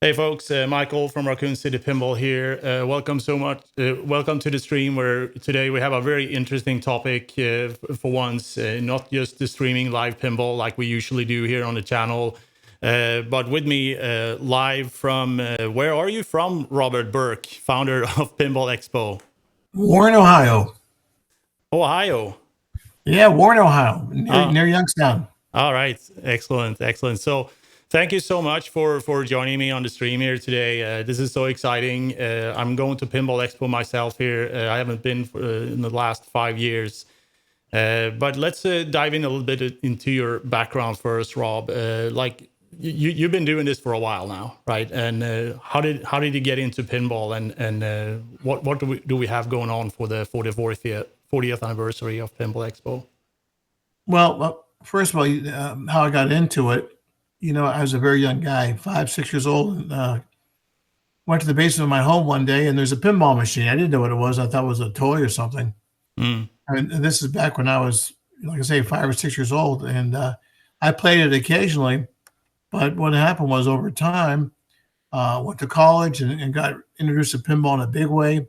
Hey folks, Michael from Raccoon City Pinball here. Welcome so much. Welcome to the stream where today we have a very interesting topic for once, not just the streaming live pinball like we usually do here on the channel, but with me live from, where are you from, Robert Berk, founder of Pinball Expo? Warren, Ohio. Ohio. Yeah, Warren, Ohio, Uh, near Youngstown. All right, excellent, excellent. So, thank you so much for joining me on the stream here today. This is so exciting. I'm going to Pinball Expo myself here. I haven't been in the last 5 years, but let's dive in a little bit into your background first, Rob. Like you've been doing this for a while now, right? And how did you get into pinball, and what do we have going on for the 40th anniversary of Pinball Expo? Well, first of all, how I got into it, I was a very young guy, 5, 6 years old, and went to the basement of my home one day, and there's a pinball machine. I didn't know what it was. I thought it was a toy or something. Mm. And this is back when I was, like I say, 5 or 6 years old, and I played it occasionally. But what happened was, over time, went to college and got introduced to pinball in a big way,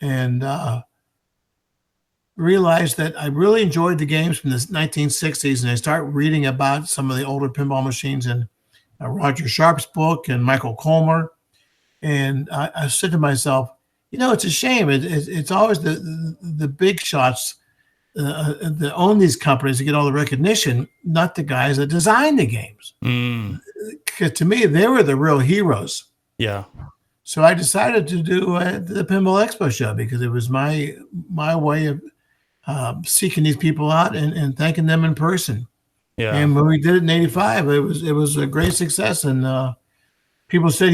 and realized that I really enjoyed the games from the 1960s, and I started reading about some of the older pinball machines in Roger Sharp's book and Michael Colmer. And I said to myself, it's a shame. It's always the big shots that own these companies that get all the recognition, not the guys that design the games. Because to me, they were the real heroes. Yeah. So I decided to do the Pinball Expo show because it was my way of seeking these people out and thanking them in person. Yeah. And when we did it in '85, it was a great success. And people said,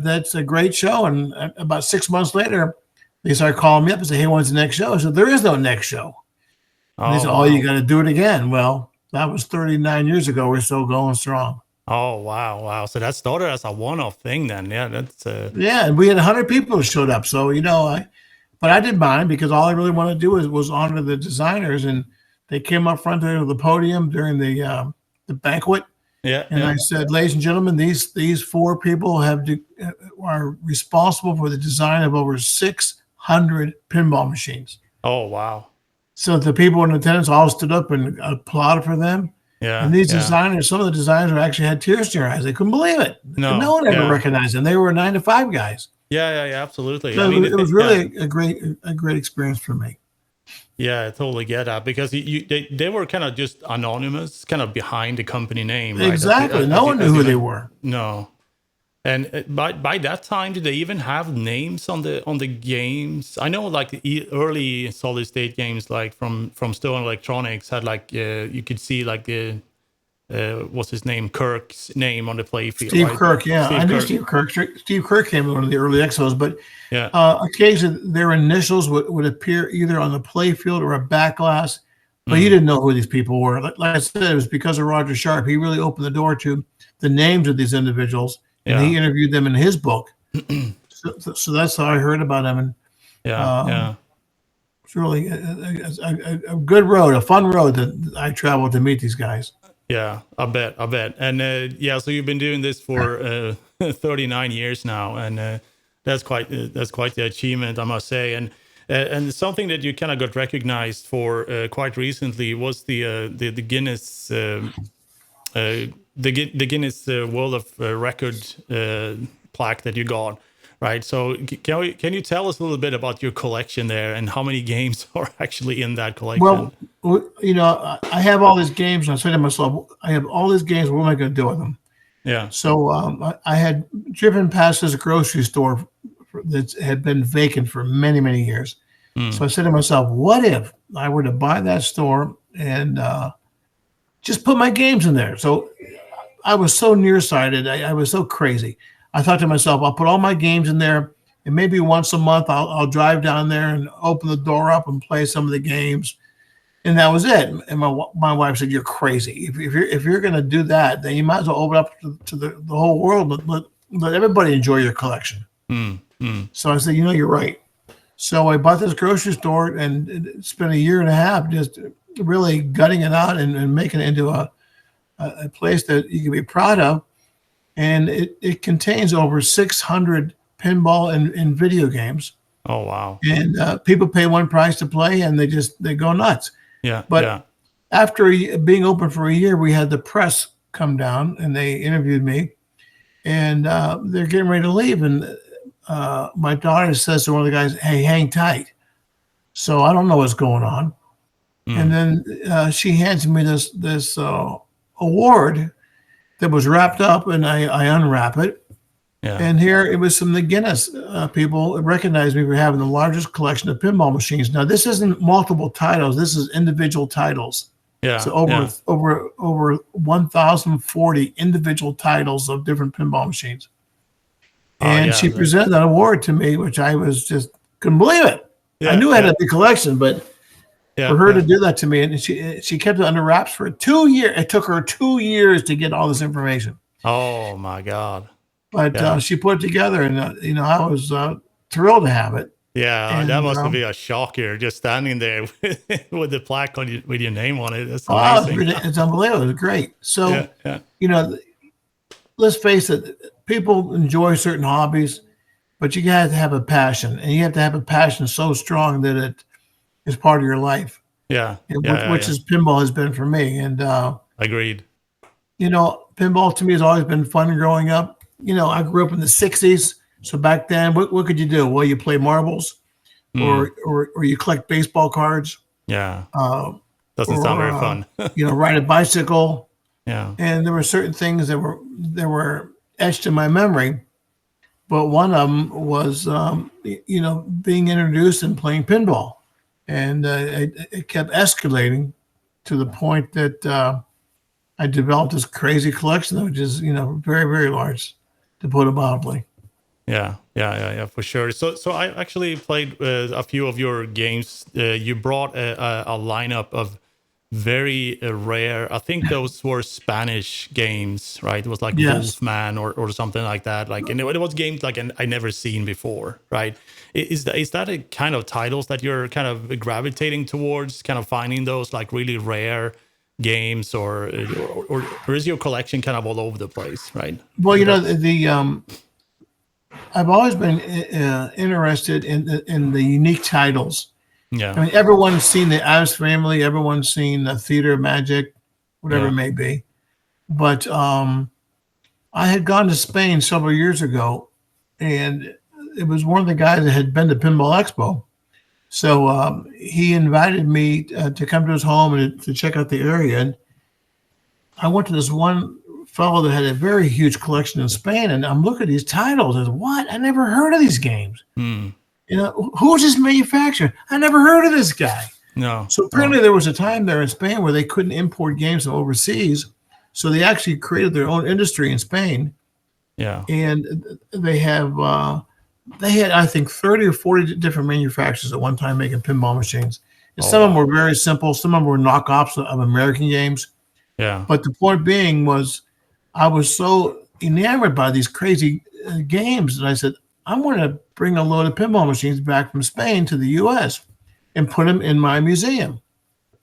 that's a great show. And about 6 months later, they started calling me up and say, hey, when's the next show? I said, there is no next show. And they said, wow. you got to do it again. Well, that was 39 years ago. We're still going strong. Oh, wow. So that started as a one-off thing then. Yeah, that's Yeah, and we had 100 people who showed up. So, but I didn't mind because all I really wanted to do was honor the designers, and they came up front of the podium during the banquet. Yeah. And I said, ladies and gentlemen, these 4 people are responsible for the design of over 600 pinball machines. Oh, wow. So the people in attendance all stood up and applauded for them. Yeah. And these designers, some of the designers actually had tears in their eyes. They couldn't believe it. No one ever recognized them. They were 9 to 5 guys. Yeah, absolutely. So it was really a great experience for me. Yeah, I totally get that because they were kind of just anonymous, kind of behind the company name. Right? Exactly. No one knew who they were. No. And by that time, did they even have names on the games? I know, like the early solid state games, like from Stone Electronics, had like you could see like the what's his name, Kirk's name on the playfield. Steve Kirk, yeah, I knew Steve Kirk. Steve Kirk came in one of the early Expos, but occasionally their initials would appear either on the playfield or a back glass, but you didn't know who these people were. Like I said, it was because of Roger Sharp. He really opened the door to the names of these individuals. And he interviewed them in his book. so that's how I heard about him. And it's really a good road, a fun road that I traveled to meet these guys. Yeah, I bet. And so you've been doing this for 39 years now, and that's quite the achievement, I must say. And something that you kind of got recognized for quite recently was the Guinness. The Guinness World of Record plaque that you got, right? So can you tell us a little bit about your collection there and how many games are actually in that collection? Well, I have all these games, and I said to myself, I have all these games. What am I going to do with them? Yeah. So I had driven past this grocery store that had been vacant for many, many years. So I said to myself, what if I were to buy that store and just put my games in there? So I was so nearsighted. I was so crazy. I thought to myself, I'll put all my games in there, and maybe once a month I'll drive down there and open the door up and play some of the games. And that was it. And my wife said, you're crazy. If you're going to do that, then you might as well open up to the whole world. Let everybody enjoy your collection. So I said, you're right. So I bought this grocery store and spent a year and a half just really gutting it out and making it into a place that you can be proud of. and it contains over 600 pinball and video games. Oh, wow. And people pay one price to play, and they go nuts. Yeah. But Yeah. after being open for a year, we had the press come down, and they interviewed me, and they're getting ready to leave. And my daughter says to one of the guys, "Hey, hang tight." So I don't know what's going on. And then she hands me this award that was wrapped up, and I unwrap it. Yeah. And here it was from the Guinness people recognized me for having the largest collection of pinball machines. Now this isn't multiple titles; this is individual titles. Yeah. So over 1,040 individual titles of different pinball machines. And she presented that award to me, which I was just couldn't believe it. I knew I had a big collection, but for her to do that to me, and she kept it under wraps for 2 years. It took her 2 years to get all this information. Oh my God! But she put it together, and I was thrilled to have it. Yeah, And, that must be a shocker, just standing there with the plaque on with your name on it. That's amazing. It's unbelievable. It's great. So, let's face it, people enjoy certain hobbies, but you got to have a passion, and you have to have a passion so strong that it is part of your life. Yeah. Which is pinball has been for me. And agreed. Pinball to me has always been fun growing up. I grew up in the 60s. So back then, what could you do? Well, you play marbles or you collect baseball cards. Yeah. Doesn't sound very fun. Ride a bicycle. Yeah. And there were certain things that were etched in my memory. But one of them was, being introduced and playing pinball. And it kept escalating to the point that I developed this crazy collection, which is, very, very large, to put it mildly. Yeah, for sure. So I actually played a few of your games. You brought a lineup of very rare. I think those were Spanish games, right? It was like Wolfman or something like that. And it was games like I never seen before, right? Is that a kind of titles that you're kind of gravitating towards, kind of finding those like really rare games, or is your collection kind of all over the place, right? Well, I've always been interested in the unique titles. Yeah. I mean, everyone's seen the Addams Family, everyone's seen the Theater of Magic, whatever it may be. But I had gone to Spain several years ago, and it was one of the guys that had been to Pinball Expo. So he invited me to come to his home and to check out the area. And I went to this one fellow that had a very huge collection in Spain, and I'm looking at these titles and what? I never heard of these games. Who's this manufacturer? I never heard of this guy. No. So apparently there was a time there in Spain where they couldn't import games from overseas, so they actually created their own industry in Spain. Yeah. And they had I think 30 or 40 different manufacturers at one time making pinball machines. And some of them were very simple. Some of them were knockoffs of American games. Yeah. But the point being was, I was so enamored by these crazy games that I said, I'm going to bring a load of pinball machines back from Spain to the U.S. and put them in my museum,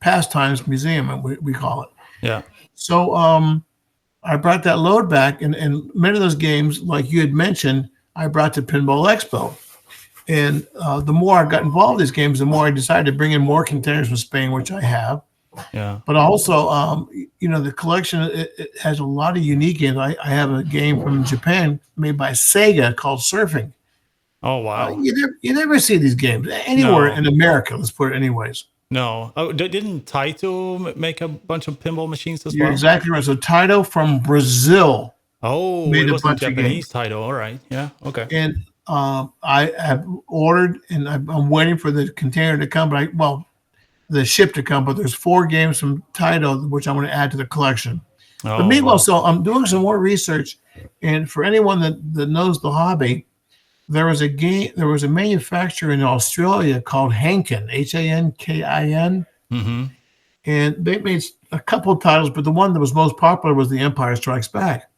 Pastimes Museum, we call it. Yeah. So I brought that load back, and many of those games, like you had mentioned, I brought to Pinball Expo. And the more I got involved in these games, the more I decided to bring in more containers from Spain, which I have. Yeah. But also, the collection, it has a lot of unique games. I have a game from Japan made by Sega called Surfing. Oh, wow. You never see these games anywhere in America. Let's put it anyways. No. Oh, didn't Taito make a bunch of pinball machines as well? You're exactly right. So Taito from Brazil. Oh, it was a Japanese Taito. All right. Yeah. Okay. And I have ordered, and I'm waiting for the container to come, the ship to come, but there's 4 games from Taito, which I'm going to add to the collection. But meanwhile, so I'm doing some more research, and for anyone that knows the hobby, there was a manufacturer in Australia called Hankin, Hankin. Mm-hmm. And they made a couple of titles, but the one that was most popular was The Empire Strikes Back.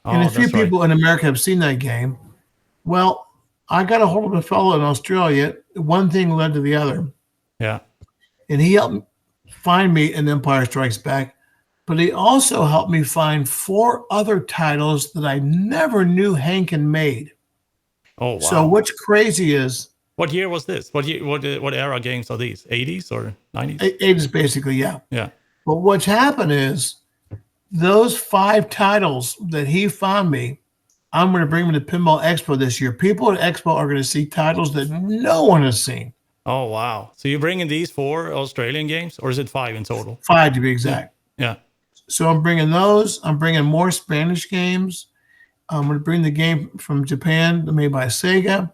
And a few people in America have seen that game. Well, I got a hold of a fellow in Australia. One thing led to the other. Yeah. And he helped find me an Empire Strikes Back. but he also helped me find 4 other titles that I never knew Hankin made. Oh, So wow. what's crazy is What year was this? What era games are these? 80s or 90s? it is basically, yeah. Yeah. But what's happened is those 5 titles that he found me, I'm going to bring them to Pinball Expo this year. People at Expo are going to see titles that no one has seen. Oh, wow. So you're bringing these 4 Australian games, or is it 5 in total? 5 to be exact. Yeah. So I'm bringing those. I'm bringing more Spanish games. I'm going to bring the game from Japan made by Sega.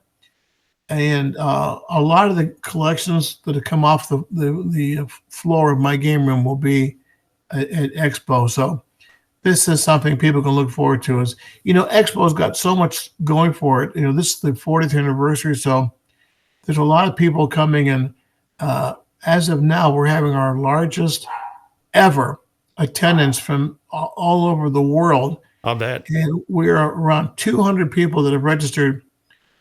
And a lot of the collections that have come off the floor of my game room will be at Expo. So this is something people can look forward to. Is, Expo's got so much going for it. This is the 40th anniversary, so there's a lot of people coming in. As of now, we're having our largest ever attendance from all over the world. I'll bet. And we're around 200 people that have registered.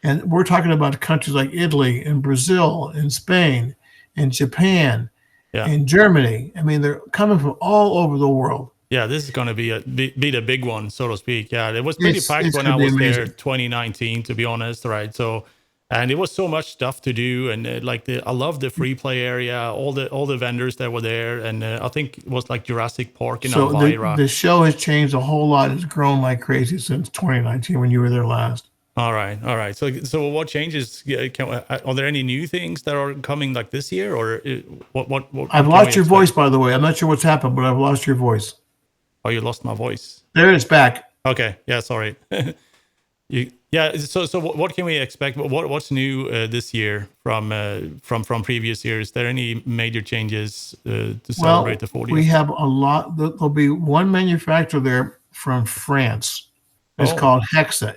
And we're talking about countries like Italy and Brazil and Spain and Japan and Germany. I mean, they're coming from all over the world. Yeah, this is going to be the big one, so to speak. Yeah, it was pretty packed It's when I gonna be was there amazing. 2019, to be honest, right? So, and it was so much stuff to do, and I love the free play area, all the vendors that were there, and I think it was like Jurassic Park in So Elvira. the show has changed a whole lot. It's grown like crazy since 2019 when you were there last. All right. So what changes? Are there any new things that are coming like this year, or what I've can lost we your expect? voice, by the way. I'm not sure what's happened, but I've lost your voice. Oh, you lost my voice. There it's back. Okay. Yeah. Sorry. So what can we expect? What's new this year from previous years? Is there any major changes to celebrate the 40th? We have a lot. There'll be one manufacturer there from France. It's called Hexa,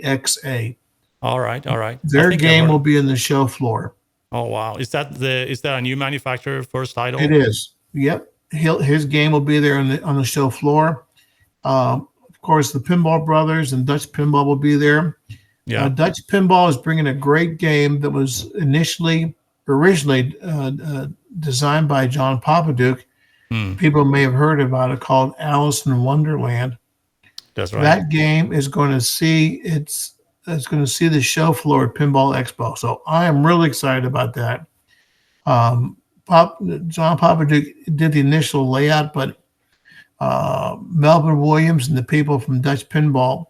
Hexa. All right. Their game will be in the show floor. Oh wow! Is that a new manufacturer first title? It is. Yep. His game will be there on the show floor. Of course, the Pinball Brothers and Dutch Pinball will be there. Yeah. Dutch Pinball is bringing a great game that was originally designed by John Papaduke. People may have heard about it, called Alice in Wonderland. That's right. That game is going to see the show floor at Pinball Expo. So I am really excited about that. John Papaduke did the initial layout, but Melvin Williams and the people from Dutch Pinball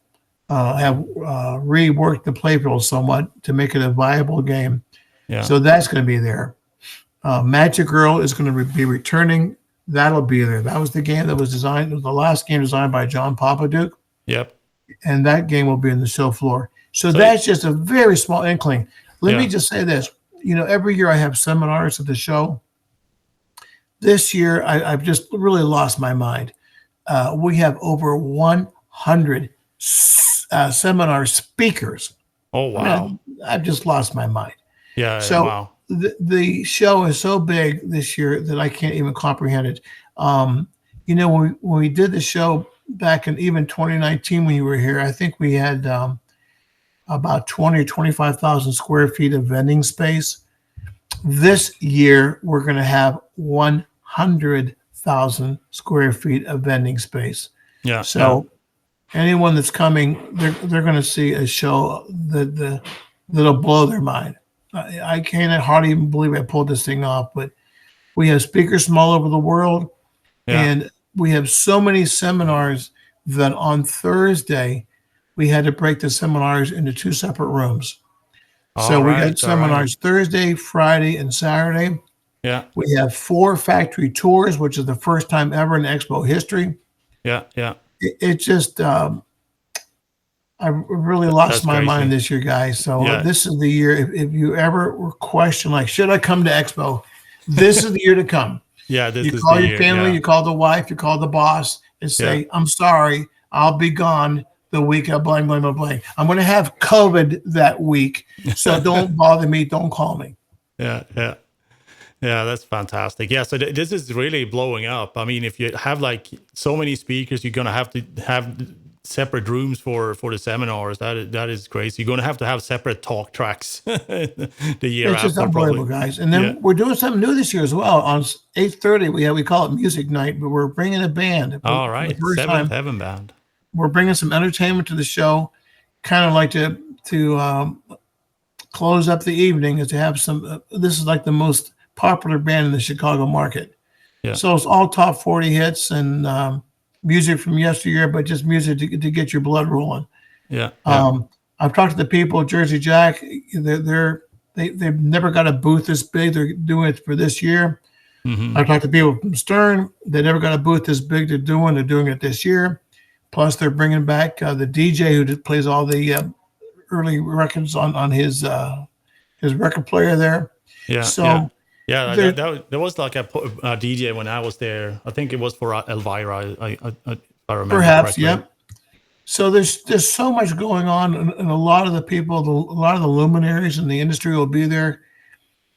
have reworked the playfield somewhat to make it a viable game. Yeah. So that's going to be there. Magic Girl is going to be returning. That'll be there. That was the game that was designed. It was the last game designed by John Papaduke. Yep. And that game will be in the show floor. So that's just a very small inkling. Let me just say this. Every year I have seminars at the show. This year, I've just really lost my mind. We have over 100 seminar speakers. Oh, wow. I've just lost my mind. Yeah. So wow. The show is so big this year that I can't even comprehend it. When we did the show back in even 2019, when you were here, I think we had about 20 or 25,000 square feet of vending space. This year, we're going to have 100,000 square feet of vending space. Yeah. So anyone that's coming, they're going to see a show that'll blow their mind. I can't hardly even believe I pulled this thing off, but we have speakers from all over the world, and we have so many seminars that on Thursday we had to break the seminars into 2 separate rooms. So we got seminars Thursday, Friday, and Saturday. Yeah. We have 4 factory tours, which is the first time ever in Expo history. Yeah. It just, I really lost my mind this year, guys. So this is the year. If you ever were questioning, like, should I come to Expo? This is the year to come. Yeah. You call your family, you call the wife, you call the boss, and say, I'm sorry, I'll be gone the week of blank. I'm going to have COVID that week. So don't bother me. Don't call me. Yeah. That's fantastic. Yeah. So this is really blowing up. I mean, if you have like so many speakers, you're going to have separate rooms for the seminars. That is crazy. You're going to have separate talk tracks the year It's just after, unbelievable, probably. guys. And then we're doing something new this year as well. On 8:30, we call it music night, but we're bringing a band. All For the right, first Seventh time, Heaven Band. we're bringing some entertainment to the show, kind of like to close up the evening, is to have some. This is like the most popular band in the Chicago market. Yeah. So it's all top 40 hits and music from yesteryear, but just music to get your blood rolling. Yeah. I've talked to the people at Jersey Jack. They've never got a booth this big. They're doing it for this year. Mm-hmm. I've talked to people from Stern. They never got a booth this big. They're doing it this year. Plus, they're bringing back the DJ who plays all the early records on his record player there. Yeah. So yeah. There was like a DJ when I was there. I think it was for Elvira. I remember perhaps, correctly. yeah. So there's so much going on, and a lot of the people, a lot of the luminaries in the industry will be there.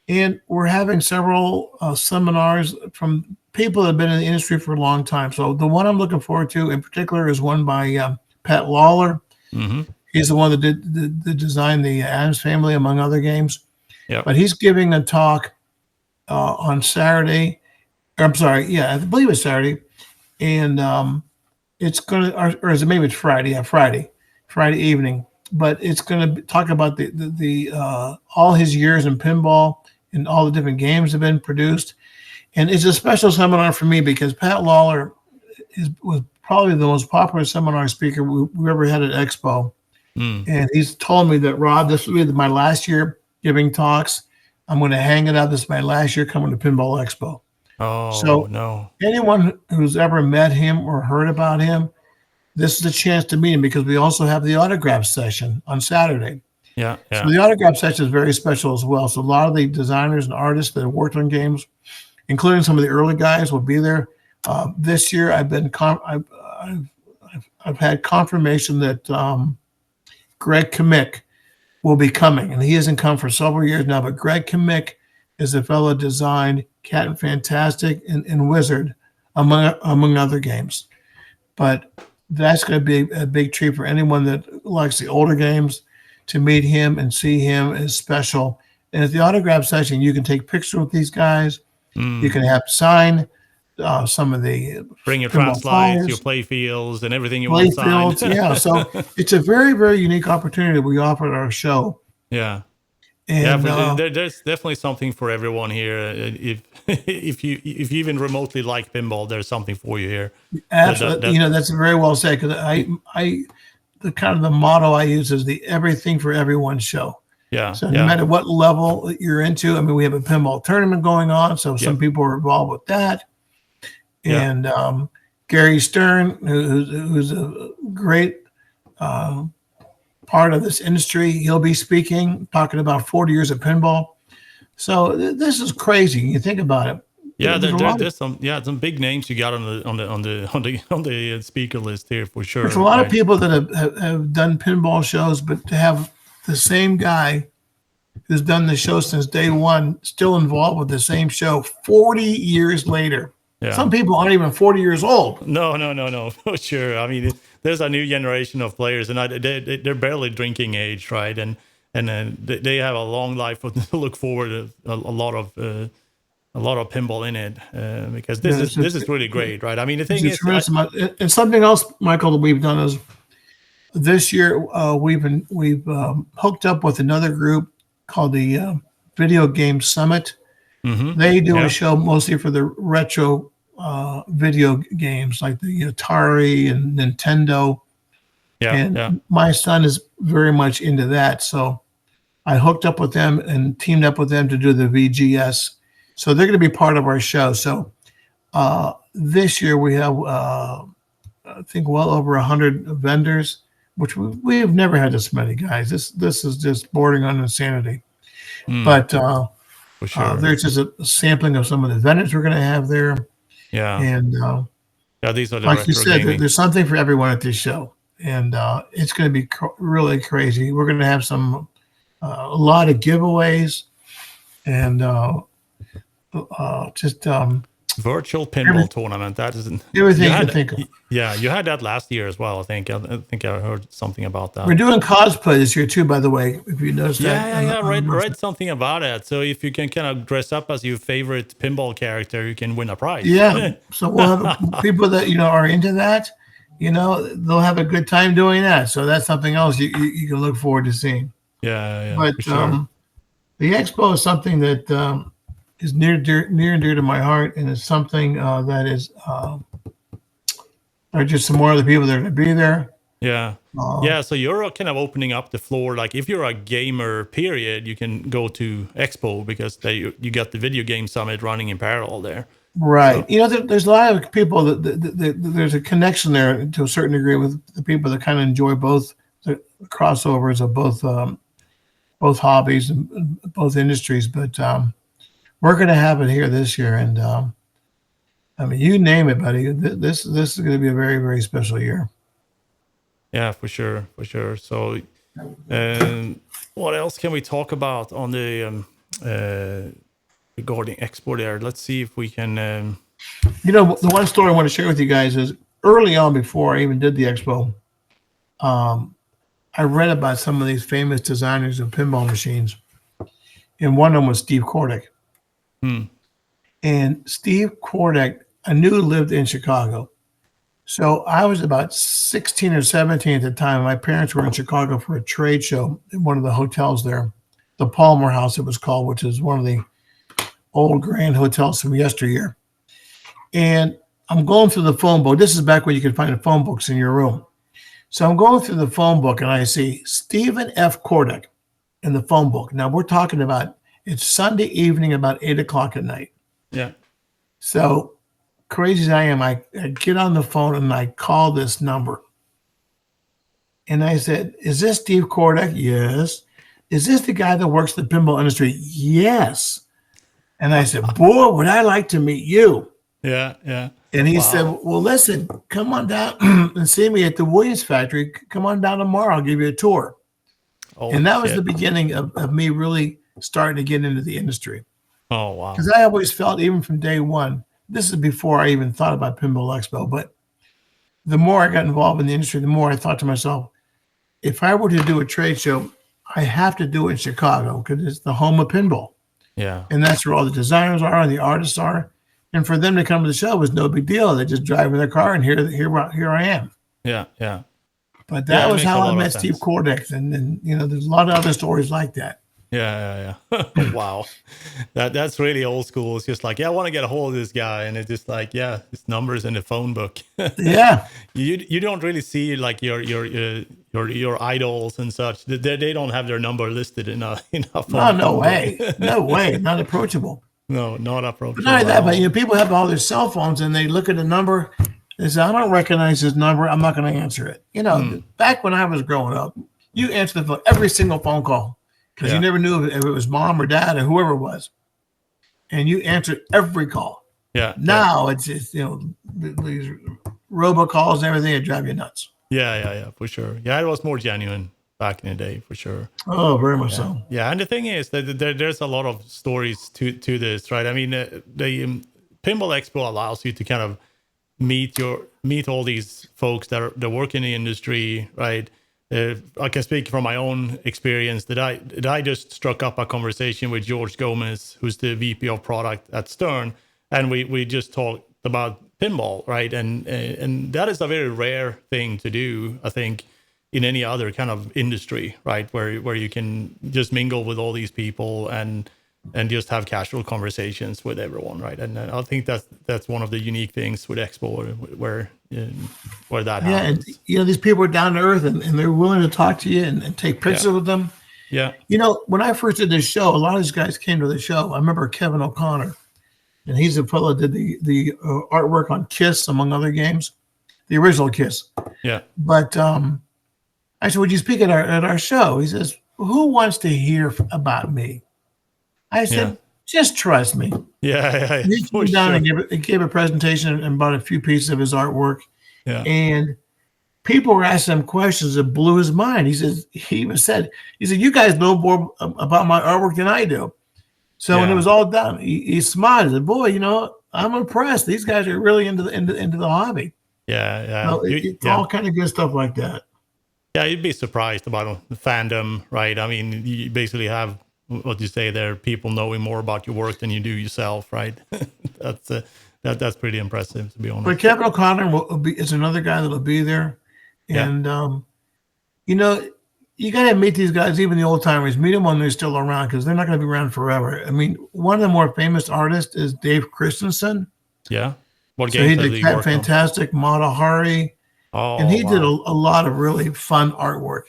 And we're having several seminars from people that have been in the industry for a long time. So the one I'm looking forward to in particular is one by Pat Lawler. Mm-hmm. He's the one that did design the Addams Family, among other games. Yeah. But he's giving a talk on Saturday. I'm sorry, yeah, I believe it's Saturday. And it's going to, or is it maybe it's Friday? Yeah, Friday evening. But it's going to talk about the all his years in pinball and all the different games that have been produced. And it's a special seminar for me because Pat Lawler was probably the most popular seminar speaker we ever had at Expo. Mm. And he's told me that, Rob, this will be my last year giving talks. I'm going to hang it up. This is my last year coming to Pinball Expo. Oh, so no. Anyone who's ever met him or heard about him, this is a chance to meet him because we also have the autograph session on Saturday. Yeah. So the autograph session is very special as well. So a lot of the designers and artists that have worked on games, including some of the early guys, will be there. This year, I've had confirmation that Greg Kamick will be coming, and he hasn't come for several years now. But Greg Kamick is the fellow that designed Captain Fantastic and Wizard, among other games. But that's going to be a big treat for anyone that likes the older games to meet him and see him as special. And at the autograph session, you can take pictures with these guys. Mm. You can have sign some of the bring your translights, your play fields, and everything you want signed. Yeah, so it's a very, very unique opportunity we offer at our show. Yeah. And there's definitely something for everyone here. If you even remotely like pinball, there's something for you here. Absolutely, that's very well said. Because the kind of the motto I use is the everything for everyone show. Yeah. So no matter what level you're into, I mean, we have a pinball tournament going on, so some people are involved with that. And Gary Stern, who's a great part of this industry, he'll be speaking, talking about 40 years of pinball. So this is crazy. You think about it. Yeah, there's some big names you got on the speaker list here for sure. There's a lot of people that have done pinball shows, but to have the same guy who's done the show since day one still involved with the same show 40 years later. Yeah. Some people aren't even 40 years old. No, for sure. I mean, there's a new generation of players, and they're barely drinking age, right? And they have a long life to look forward to. A lot of pinball in it because this is really great, right? I mean, the thing is, and something else, Michael, that we've done is this year we've hooked up with another group called the Video Game Summit. Mm-hmm. They do a show mostly for the retro video games like the Atari and Nintendo. My son is very much into that. So I hooked up with them and teamed up with them to do the VGS. So they're going to be part of our show. So this year we have, I think, well over 100 vendors, which we have never had this many, guys. This is just bordering on insanity. But for sure. There's just a sampling of some of the vendors we're going to have there. Yeah. And these are the like you said, there's something for everyone at this show. And it's going to be really crazy. We're going to have a lot of giveaways and Virtual pinball tournament. That isn't. Everything you can think of. Yeah, you had that last year as well. I think I heard something about that. We're doing cosplay this year too, by the way. If you noticed that. Yeah. Read something about it. So if you can kind of dress up as your favorite pinball character, you can win a prize. Yeah. So we'll have people that are into that. They'll have a good time doing that. So that's something else you can look forward to seeing. Yeah. But sure. The expo is something that is near and dear to my heart, and it's something that is. There are just some more other people that are going to be there. Yeah. So you're kind of opening up the floor. Like if you're a gamer, period, you can go to Expo because you got the video game summit running in parallel there. Right. So, there's a lot of people that there's a connection there to a certain degree with the people that kind of enjoy both the crossovers of both hobbies and both industries. But we're going to have it here this year, and I mean, you name it, buddy. This is going to be a very, very special year. Yeah, for sure. So, what else can we talk about on the regarding Expo there? Let's see if we can. The one story I want to share with you guys is early on, before I even did the Expo, I read about some of these famous designers of pinball machines, and one of them was Steve Kordick. And Steve Kordick, I knew, lived in Chicago. So I was about 16 or 17 at the time. My parents were in Chicago for a trade show in one of the hotels there, the Palmer House it was called, which is one of the old grand hotels from yesteryear. And I'm going through the phone book. This is back when you could find the phone books in your room. So I'm going through the phone book and I see Stephen F. Kordick in the phone book. Now we're talking about, it's Sunday evening about 8 o'clock at night. Yeah. So crazy as I am, I get on the phone and I call this number. And I said, "Is this Steve Kordick?" "Yes." "Is this the guy that works in the pinball industry?" "Yes." And I said, "Boy, would I like to meet you." Yeah. And he said, "Well, listen, come on down and see me at the Williams factory. Come on down tomorrow. I'll give you a tour." And that was the beginning of me really starting to get into the industry. Oh, wow. Because I always felt, even from day one, this is before I even thought about Pinball Expo, but the more I got involved in the industry, the more I thought to myself, if I were to do a trade show, I have to do it in Chicago because it's the home of pinball. Yeah. And that's where all the designers are and the artists are. And for them to come to the show was no big deal. They just drive in their car and here I am. Yeah. But that was how I met Steve Kordick. And there's a lot of other stories like that. Yeah. Wow. That's really old school. It's just like, I want to get a hold of this guy. And it's just like, his number's in the phone book. Yeah. You don't really see like your idols and such. They don't have their number listed in a phone. No way. No way. Not approachable. No, not approachable. But not only that, but people have all their cell phones and they look at a number and say, "I don't recognize this number. I'm not going to answer it." Back when I was growing up, you answered the phone, every single phone call. Because you never knew if it was mom or dad or whoever it was. And you answered every call. Yeah. Now it's these robocalls and everything that drive you nuts. Yeah, for sure. Yeah, it was more genuine back in the day, for sure. Oh, very much so. Yeah, and the thing is that there's a lot of stories to this, right? I mean, the Pinball Expo allows you to kind of meet all these folks that work in the industry, right? I can speak from my own experience that I just struck up a conversation with George Gomez, who's the VP of product at Stern, and we just talked about pinball, right? And that is a very rare thing to do, I think, in any other kind of industry, right? Where you can just mingle with all these people and just have casual conversations with everyone, right? And I think that's one of the unique things with Expo where that happens. And these people are down to earth and they're willing to talk to you and take pictures with them. Yeah. When I first did this show, a lot of these guys came to the show. I remember Kevin O'Connor, and he's the fellow that did the artwork on Kiss, among other games, the original Kiss. Yeah. But I said, "Would you speak at our show?" He says, "Who wants to hear about me?" I said, "Just trust me." Yeah. He came down and gave a presentation and bought a few pieces of his artwork. Yeah. And people were asking him questions that blew his mind. He even said, "You guys know more about my artwork than I do." So when it was all done, he smiled and said, "Boy, I'm impressed. These guys are really into the hobby. Yeah, yeah, So it's yeah. all kind of good stuff like that. Yeah, you'd be surprised about the fandom, right? I mean, you basically have what you say there, people knowing more about your work than you do yourself, right? that's that's pretty impressive, to be But honest. Kevin O'Connor is another guy that'll be there, Yeah, and you know, you got to meet these guys, even the old timers. Meet them when they're still around because they're not going to be around forever. I mean, one of the more famous artists is Dave Christensen. yeah. What So he games have did you worked on? Fantastic Mata Hari, and Oh, he did a wow. lot of really fun artwork.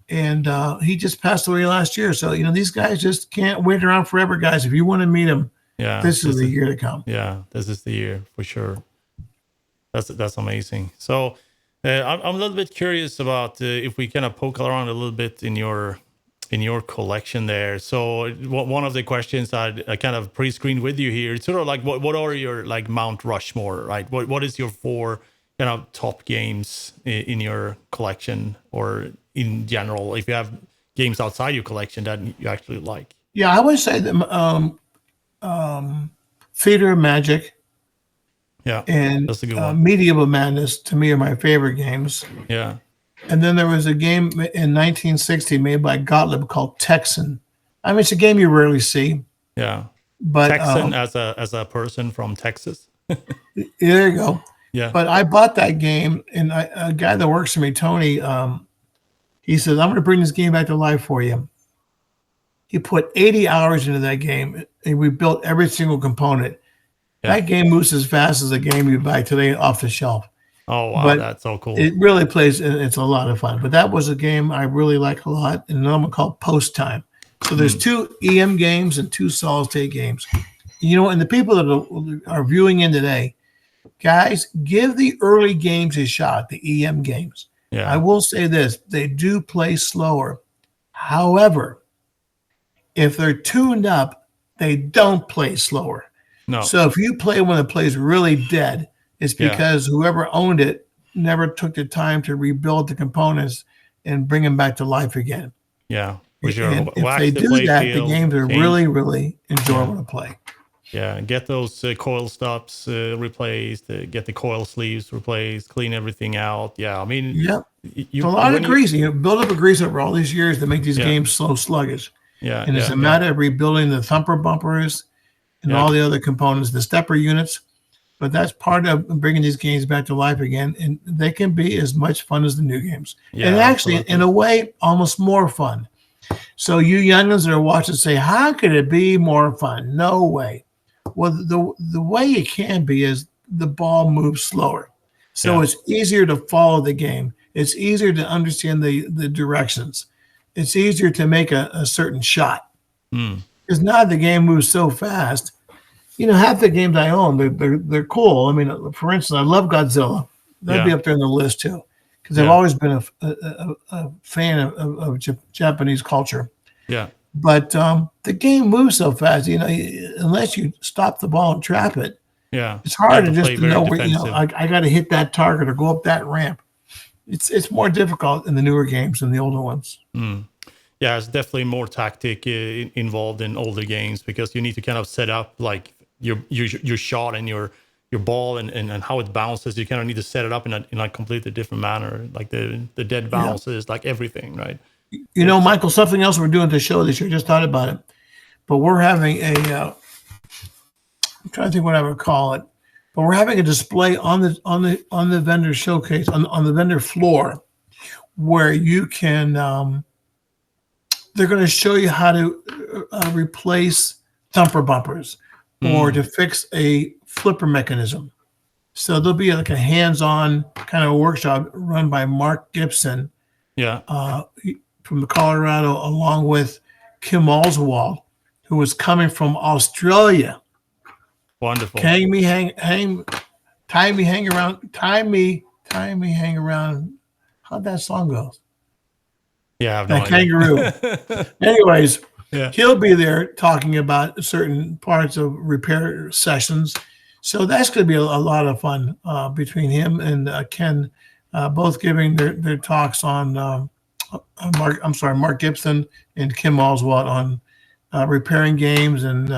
And he just passed away last year. So these guys just can't wait around forever, guys. If you want to meet them, Yeah, this is the year to come. yeah, this is the year for sure. That's amazing. So I'm a little bit curious about if we kind of poke around a little bit in your collection there. So one of the questions I kind of pre-screened with you here, it's sort of like what are your like Mount Rushmore, right? What is your 4 kind of top games in your collection, or in general, if you have games outside your collection that you actually like? Yeah, I would say that Theater of Magic Yeah, and that's a good one. Medieval Madness to me are my favorite games. Yeah, And then there was a game in 1960 made by Gottlieb called Texan. I mean, it's a game you rarely see, yeah. but Texan as a person from Texas. there you go. Yeah, But I bought that game, and a guy that works for me, Tony, he says, I'm going to bring this game back to life for you. He put 80 hours into that game, and we built every single component. yeah. That game moves as fast as a game you buy today off the shelf. Oh wow, But that's so cool. it really plays, and it's a lot of fun. But that was a game I really like a lot, and another one called Post Time. So there's 2 EM games and 2 solid state games. And the people that are viewing in today, guys, give the early games a shot, the EM games. Yeah, I will say this, they do play slower. However, if they're tuned up, they don't play slower. no, So if you play one that plays really dead, it's Yeah. because whoever owned it never took the time to rebuild the components and bring them back to life again. yeah, for sure. And if Wax they the do play that, the field, games are change- really, really enjoyable to play. Yeah, get those coil stops replaced, get the coil sleeves replaced, clean everything out. Yeah, I mean, Yep. you It's a lot of when grease. Build up a grease over all these years to make these Yeah. games so sluggish. yeah, And it's yeah, a matter of rebuilding the thumper bumpers and Yeah. all the other components, the stepper units. But that's part of bringing these games back to life again. And they can be as much fun as the new games. Yeah, and actually, absolutely. in a way, almost more fun. So you youngins that are watching say, how could it be more fun? No way. Well, the way it can be is the ball moves slower. So Yeah. it's easier to follow the game. It's easier to understand the directions. It's easier to make a certain shot. Mm. Because now the game moves so fast. Half the games I own, they're cool. I mean, for instance, I love Godzilla. That'd be Yeah. up there on the list too, because I've Yeah. always been a fan of Japanese culture. yeah, But the game moves so fast, unless you stop the ball and trap it, yeah. it's You hard have to play just very know where, defensive. I got to hit that target or go up that ramp. It's more difficult in the newer games than the older ones. Yeah, it's definitely more tactic involved in older games, because you need to kind of set up like your shot and your ball and how it bounces. You kind of need to set it up in a completely different manner, like the dead bounces, like everything, right? Michael, something else we're doing to show this year, just thought about it, but we're having I'm trying to think what I would call it, but we're having a display on the vendor showcase on the vendor floor where you can, they're going to show you how to replace thumper bumpers or to fix a flipper mechanism. So there'll be like a hands-on kind of workshop run by Mark Gibson Yeah, from Colorado, along with Kim Oswald, who was coming from Australia. wonderful. Tie me, hang around. How'd that song go? Yeah, I have no That idea. kangaroo. Anyways, Yeah. he'll be there talking about certain parts of repair sessions. So that's going to be a lot of fun between him and Ken, both giving their talks on Mark Gibson and Kim Oswald on repairing games and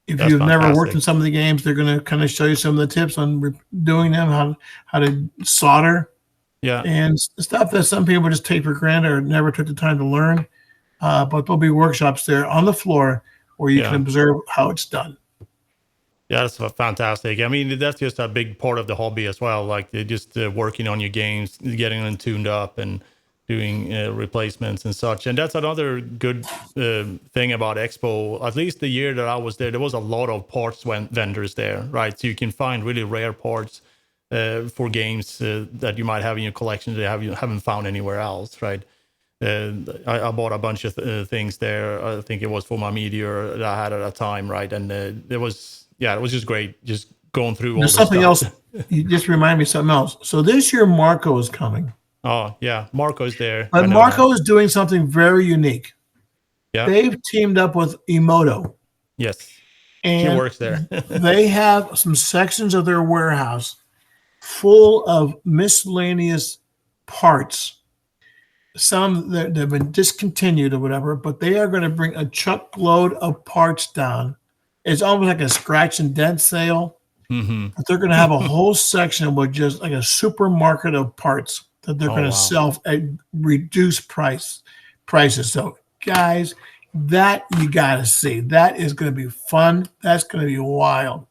If That's you've never worked fantastic. in some of the games, they're going to kind of show you some of the tips on doing them, how to solder Yeah. and stuff that some people just take for granted or never took the time to learn. But there'll be workshops there on the floor where you can Yeah. observe how it's done. Yeah, that's fantastic. I mean, that's just a big part of the hobby as well. Like they're just working on your games, getting them tuned up, and doing replacements and such. And that's another good thing about Expo. At least the year that I was there was a lot of parts vendors there, right? So you can find really rare parts for games that you might have in your collection that you haven't found anywhere else, right? I bought a bunch of things there. I think it was for my Meteor that I had at a time, right? And it was just great, just going through all There's the something else. stuff. You just remind me of something else. So this year, Marco is coming. Oh yeah, Marco's there. I But know that. Marco is doing something very unique. Yeah. They've teamed up with Emoto, Yes. She and works there. they have some sections of their warehouse full of miscellaneous parts. Some that have been discontinued or whatever, but they are going to bring a truckload of parts down. It's almost like a scratch and dent sale, but they're going to have a whole section with just like a supermarket of parts that they're going to sell at reduced prices. So, guys, that you got to see. That is going to be fun. That's going to be wild.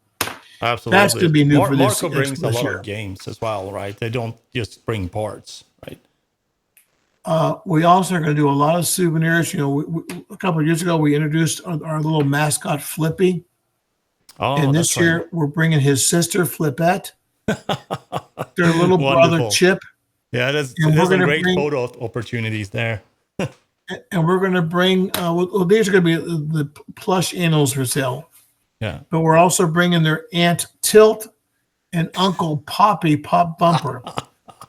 Absolutely. That's going to be new for this. Marco brings a lot year. of games as well, right? They don't just bring parts, right? We also are going to do a lot of souvenirs. You know, a couple of years ago, we introduced our little mascot, Flippy. Oh, And this that's year, right. we're bringing his sister, Flippette, their little brother, Chip. Yeah, there's And we're some gonna great bring- photo opportunities there. And we're going to bring, well, these are going to be the plush animals for sale. Yeah. But we're also bringing their Aunt Tilt and Uncle Poppy Pop Bumper.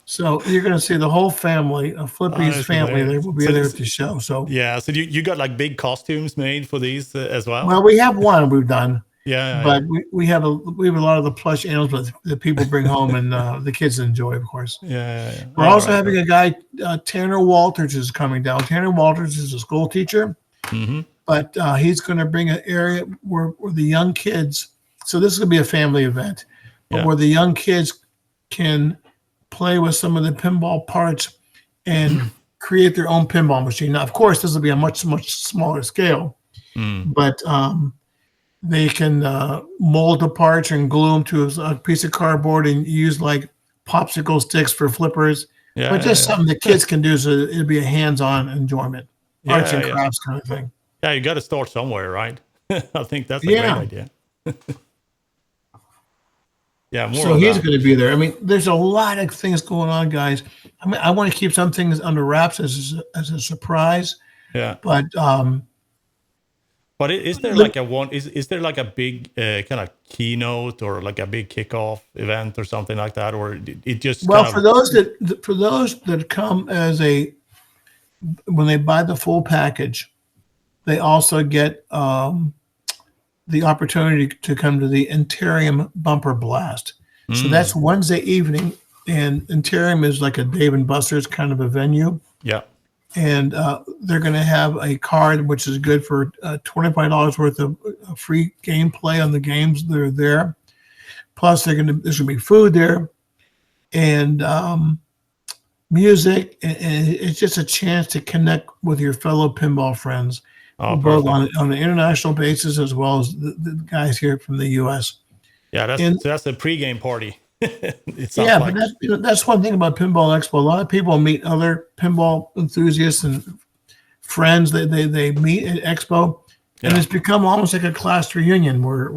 So you're going to see the whole family, Flippy's that's family, hilarious. they will be So there this- at the show. So, Yeah. So you got like big costumes made for these as well? well, we have one we've done. Yeah. But we have a lot of the plush animals that people bring home and the kids enjoy, of course. Yeah. We're also having a guy, Tanner Walters, is coming down. Tanner Walters is a school teacher, but he's going to bring an area where the young kids. So this is going to be a family event, but where the young kids can play with some of the pinball parts and create their own pinball machine. Now, of course, this will be a much smaller scale, but they can mold the parts and glue them to a piece of cardboard and use like popsicle sticks for flippers. Yeah, but just something the kids can do, so it'll be a hands-on enjoyment, arts and crafts kind of thing. Yeah, you got to start somewhere, right? I think that's a great idea. Yeah, more. So of he's that. going to be there. I mean, there's a lot of things going on, guys. I mean, I want to keep some things under wraps as a surprise. Yeah. But is there like is there like a big kind of keynote or like a big kickoff event or something like that, or it just for those that come when they buy the full package, they also get the opportunity to come to the Interium Bumper Blast. So that's Wednesday evening, and Interium is like a Dave & Buster's kind of a venue. Yeah. And they're going to have a card which is good for $25 worth of free gameplay on the games that are there. Plus, there's going to be food there and music, and it's just a chance to connect with your fellow pinball friends, both on an international basis as well as the guys here from the U.S. Yeah, that's a pregame party. But that's one thing about Pinball Expo. A lot of people meet other pinball enthusiasts and friends that they meet at Expo, and it's become almost like a class reunion where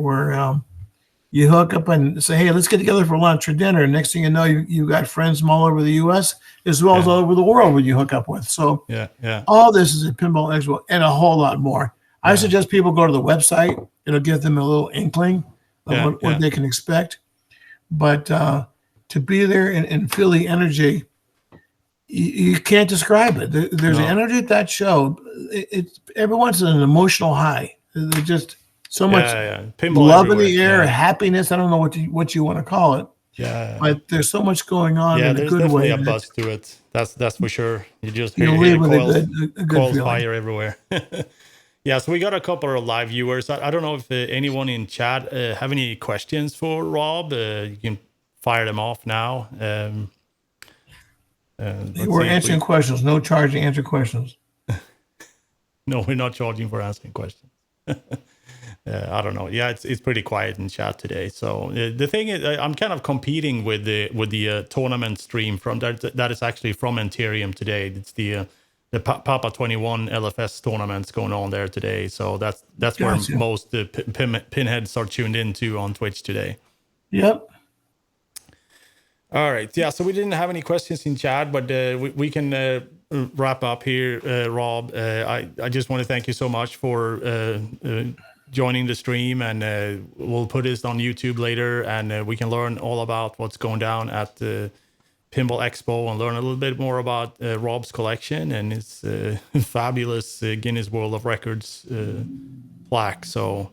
you hook up and say, "Hey, let's get together for lunch or dinner." And next thing you know, you got friends from all over the U.S. as well as all over the world where you hook up with. So all this is at Pinball Expo and a whole lot more. I suggest people go to the website. It'll give them a little inkling of what they can expect. But to be there and feel the energy, you can't describe it. There's an energy at that show. Everyone's an emotional high. There's just so much love in the air, happiness. I don't know what you want to call it. Yeah. But there's so much going on in a good way. There's definitely a buzz to it. That's for sure. You just hear leave with coils, a good coils feeling. fire everywhere. Yeah, so we got a couple of live viewers. I don't know if anyone in chat have any questions for Rob. You can fire them off now. We're answering questions. No charge to answer questions. No, we're not charging for answering questions. I don't know. Yeah, it's pretty quiet in chat today. So the thing is, I'm kind of competing with the tournament stream from that is actually from Ethereum today. It's the Papa 21 LFS tournaments going on there today. So that's where most pinheads are tuned into on Twitch today. Yep. All right. Yeah. So we didn't have any questions in chat, but we can wrap up here, Rob. I just want to thank you so much for joining the stream, and we'll put this on YouTube later, and we can learn all about what's going down at the Pinball Expo and learn a little bit more about Rob's collection and his fabulous Guinness World of Records plaque. So,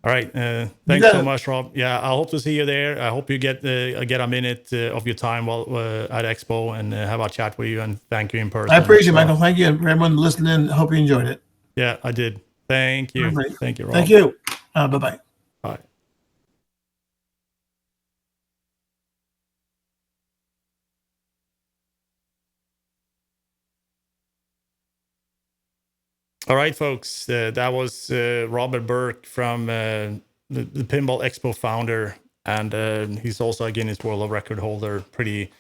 all right, thanks so much, Rob. Yeah, I hope to see you there. I hope you get a minute of your time while at Expo and have a chat with you, and thank you in person. I appreciate it, Michael. Thank you, everyone listening. Hope you enjoyed it. Yeah, I did. Thank you. Right. Thank you, Rob. Thank you. Bye-bye. Bye. All right, folks. That was Robert Berk from the Pinball Expo founder, and he's also a Guinness World Record holder. Pretty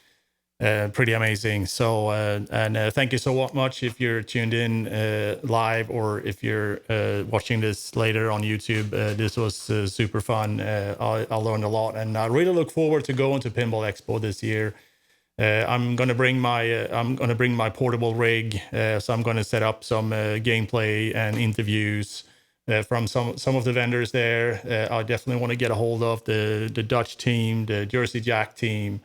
amazing. So, thank you so much if you're tuned in live or if you're watching this later on YouTube. This was super fun. I learned a lot, and I really look forward to going to Pinball Expo this year. I'm gonna bring my portable rig, so I'm gonna set up some gameplay and interviews from some of the vendors there. I definitely want to get a hold of the Dutch team, the Jersey Jack team.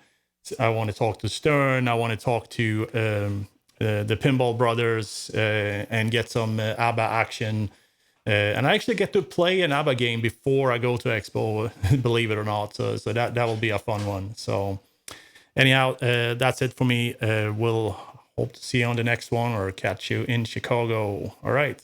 I want to talk to Stern. I want to talk to the Pinball Brothers and get some ABBA action. And I actually get to play an ABBA game before I go to Expo, believe it or not. So that will be a fun one. So anyhow, that's it for me. We'll hope to see you on the next one or catch you in Chicago. All right.